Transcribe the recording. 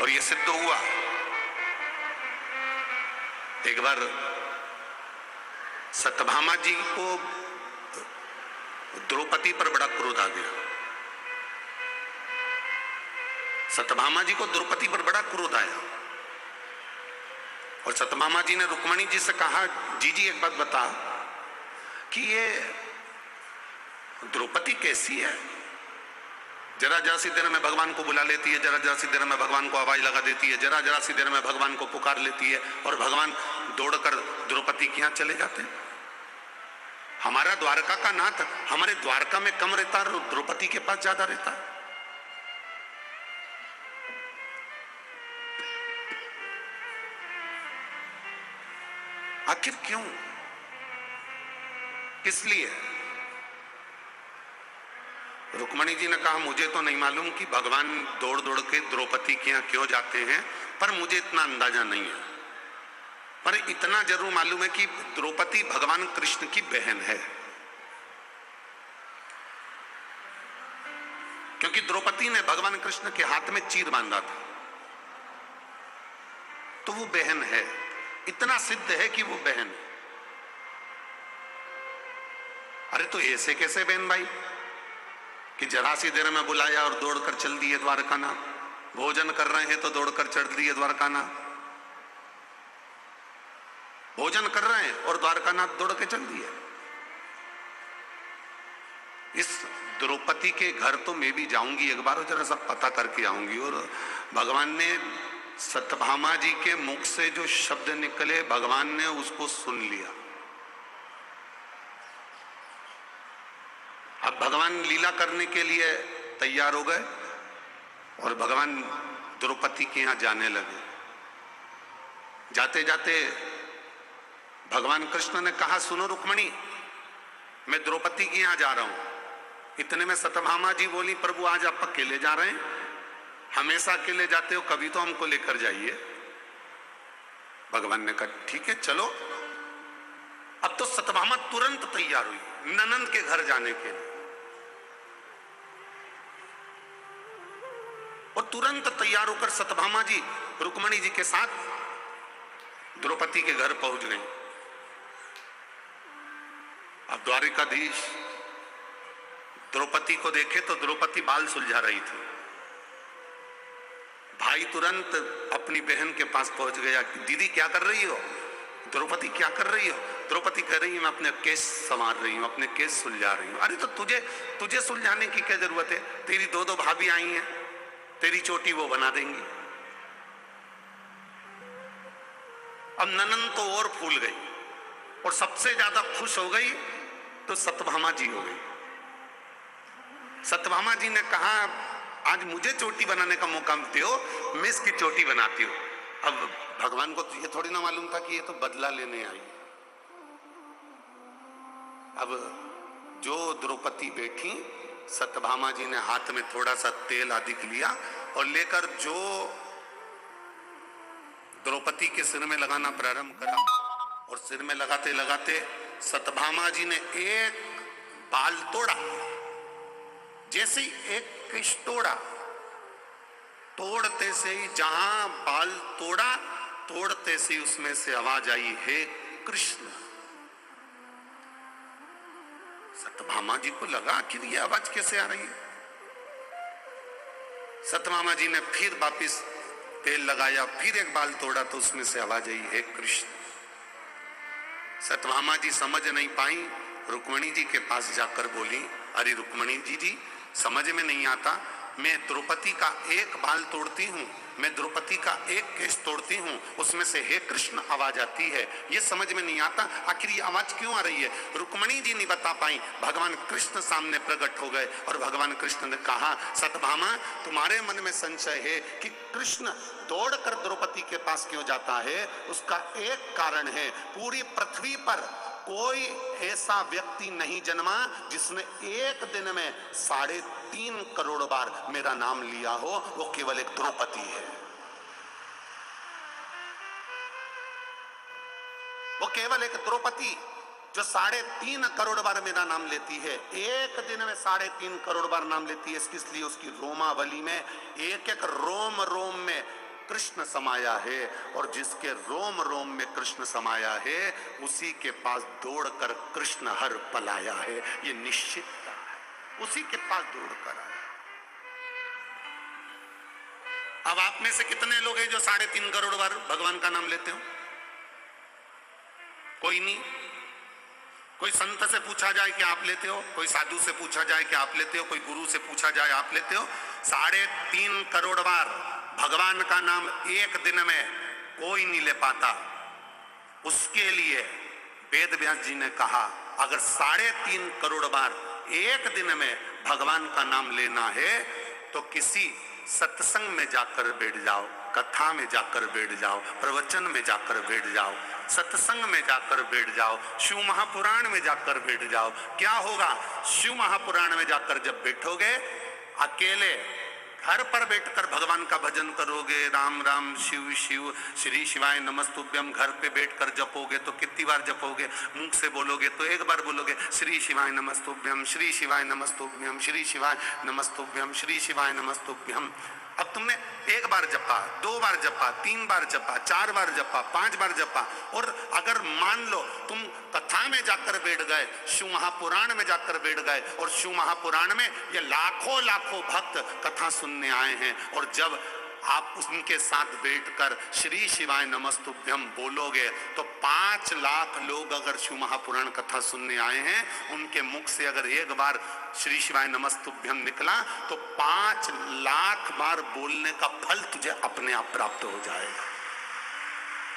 और ये सिद्ध हुआ। एक बार सत्यभामा जी को द्रौपदी पर बड़ा क्रोध आ गया। सत्यभामा जी को द्रौपदी पर बड़ा क्रोध आया और सत्यभामा जी ने रुक्मणी जी से कहा, जी एक बात बता कि ये द्रौपदी कैसी है? जरा सी देर में भगवान को बुला लेती है, जरा सी देर में भगवान को आवाज लगा देती है, जरा सी देर में भगवान को पुकार लेती है और भगवान दौड़कर द्रौपदी के यहां चले जाते हैं। हमारा द्वारका का नाथ हमारे द्वारका में कम रहता है, द्रौपदी के पास ज्यादा रहता है। आखिर क्यों? किस लिए? रुक्मणी जी ने कहा, मुझे तो नहीं मालूम कि भगवान दौड़ दौड़ के द्रौपदी के यहां क्यों जाते हैं, पर मुझे इतना अंदाजा नहीं है। पर इतना जरूर मालूम है कि द्रौपदी भगवान कृष्ण की बहन है, क्योंकि द्रौपदी ने भगवान कृष्ण के हाथ में चीर बांधा था, तो वो बहन है। इतना सिद्ध है कि वो बहन है। अरे तो ऐसे कैसे बहन भाई कि जरा सी देर में बुलाया और दौड़कर चल दिए द्वारकानाथ? भोजन कर रहे हैं तो दौड़कर चढ़ दिए द्वारकानाथ, भोजन कर रहे हैं और द्वारकानाथ दौड़ के चल दिए। इस द्रौपदी के घर तो मैं भी जाऊंगी एक बार, जरा सब पता करके आऊंगी। और भगवान ने सत्यभामा जी के मुख से जो शब्द निकले, भगवान ने उसको सुन लिया। अब भगवान लीला करने के लिए तैयार हो गए और भगवान द्रौपदी के यहां जाने लगे। जाते जाते भगवान कृष्ण ने कहा, सुनो रुक्मणी, मैं द्रौपदी के यहां जा रहा हूं। इतने में सत्यभामा जी बोली, प्रभु आज आप अकेले जा रहे हैं? हमेशा अकेले जाते हो, कभी तो हमको लेकर जाइए। भगवान ने कहा, ठीक है चलो। अब तो सत्यभामा तुरंत तैयार हुई ननंद के घर जाने के लिए, और तुरंत तैयार होकर सत्यभामा जी रुक्मणी जी के साथ द्रौपदी के घर पहुंच गई। अब द्वारिकाधीश द्रौपदी को देखे तो द्रौपदी बाल सुलझा रही थी। भाई तुरंत अपनी बहन के पास पहुंच गया, दीदी क्या कर रही हो? द्रौपदी क्या कर रही हो? द्रौपदी कह रही है, मैं अपने केस संवार रही हूं, अपने केस सुलझा रही हूं। अरे तो तुझे सुलझाने की क्या जरूरत है? तेरी दो भाभी आई हैं, तेरी चोटी वो बना देंगी। अब ननंद तो और फूल गई और सबसे ज्यादा खुश हो गई तो सत्यभामा जी हो गई। सत्यभामा जी ने कहा, आज मुझे चोटी बनाने का मौका दे हो, मैं इसकी चोटी बनाती हूं। अब भगवान को ये थोड़ी ना मालूम था कि ये तो बदला लेने आई। अब जो द्रौपदी बैठी, सत्यभामा जी ने हाथ में थोड़ा सा तेल अधिक लिया और लेकर जो द्रौपदी के सिर में लगाना प्रारंभ करा, और सिर में लगाते लगाते सत्यभामा जी ने एक बाल तोड़ा। जैसे ही एक कृष तोड़ा, तोड़ते से ही जहां बाल तोड़ा, तोड़ते से ही उसमें से आवाज आई, हे कृष्ण। सत्यभामा जी को लगा कि ये आवाज कैसे आ रही है। सत्यभामा जी ने फिर वापिस तेल लगाया, फिर एक बाल तोड़ा तो उसमें से आवाज आई, हे कृष्ण। सत्यभामा जी समझ नहीं पाई, रुक्मणी जी के पास जाकर बोली, अरे रुक्मणी जी समझ में नहीं आता, मैं द्रौपदी का एक बाल तोड़ती हूँ, मैं द्रौपदी का एक केस तोड़ती हूँ, उसमें से हे कृष्ण आवाज आती है, ये समझ में नहीं आता, आखिर ये आवाज क्यों आ रही है? रुक्मणी जी नहीं बता पाई। भगवान कृष्ण सामने प्रकट हो गए और भगवान कृष्ण ने कहा, सत्यभामा तुम्हारे मन में संशय है कि कृष्ण दौड़कर द्रौपदी के पास क्यों जाता है, उसका एक कारण है, पूरी पृथ्वी पर कोई ऐसा व्यक्ति नहीं जन्मा जिसने एक दिन में 3.5 करोड़ बार मेरा नाम लिया हो, वो केवल एक द्रौपदी है। वो केवल एक द्रौपदी जो 3.5 करोड़ बार मेरा नाम लेती है, एक दिन में 3.5 करोड़ बार नाम लेती है। इसलिए उसकी रोमावली में एक एक रोम रोम में कृष्ण समाया है और जिसके रोम रोम में कृष्ण समाया है उसी के पास दौड़कर कृष्ण हर पलाया है। ये निश्चितता है, उसी के पास दौड़कर आया। अब आप में से कितने लोग हैं जो 3.5 करोड़ बार भगवान का नाम लेते हो? कोई नहीं। कोई संत से पूछा जाए कि आप लेते हो, कोई साधु से पूछा जाए कि आप लेते हो, कोई गुरु से पूछा जाए आप लेते हो? 3.5 करोड़ बार भगवान का नाम एक दिन में कोई नहीं ले पाता। उसके लिए वेद व्यास जी ने कहा अगर 3.5 करोड़ बार एक दिन में भगवान का नाम लेना है तो किसी सत्संग में जाकर बैठ जाओ, कथा में जाकर बैठ जाओ, प्रवचन में जाकर बैठ जाओ, सत्संग में जाकर बैठ जाओ, शिव महापुराण में जाकर बैठ जाओ। क्या होगा? शिव महापुराण में जाकर जब बैठोगे, अकेले घर पर बैठकर भगवान का भजन करोगे, राम राम शिव शिव श्री शिवाय नमस्तुभ्यम, घर पे बैठकर जपोगे तो कितनी बार जपोगे? मुख से बोलोगे तो एक बार बोलोगे श्री शिवाय नमस्तुभ्यम, श्री शिवाय नमस्तुभ्यम, श्री शिवाय नमस्तुभ्यम, श्री शिवाय नमस्तुभ्यम। अब तुमने एक बार जपा, 2 बार जपा, 3 बार जपा, 4 बार जपा, 5 बार जपा, और अगर मान लो तुम कथा में जाकर बैठ गए, शिव महापुराण में जाकर बैठ गए, और शिव महापुराण में ये लाखों लाखों भक्त कथा सुनने आए हैं, और जब आप उनके साथ बैठकर श्री शिवाय नमस्तुभ्यम बोलोगे तो 5 लाख लोग अगर शिव महापुराण कथा सुनने आए हैं, उनके मुख से अगर एक बार श्री शिवाय नमस्तुभ्यम निकला तो 5 लाख बार बोलने का फल तुझे अपने आप प्राप्त हो जाएगा।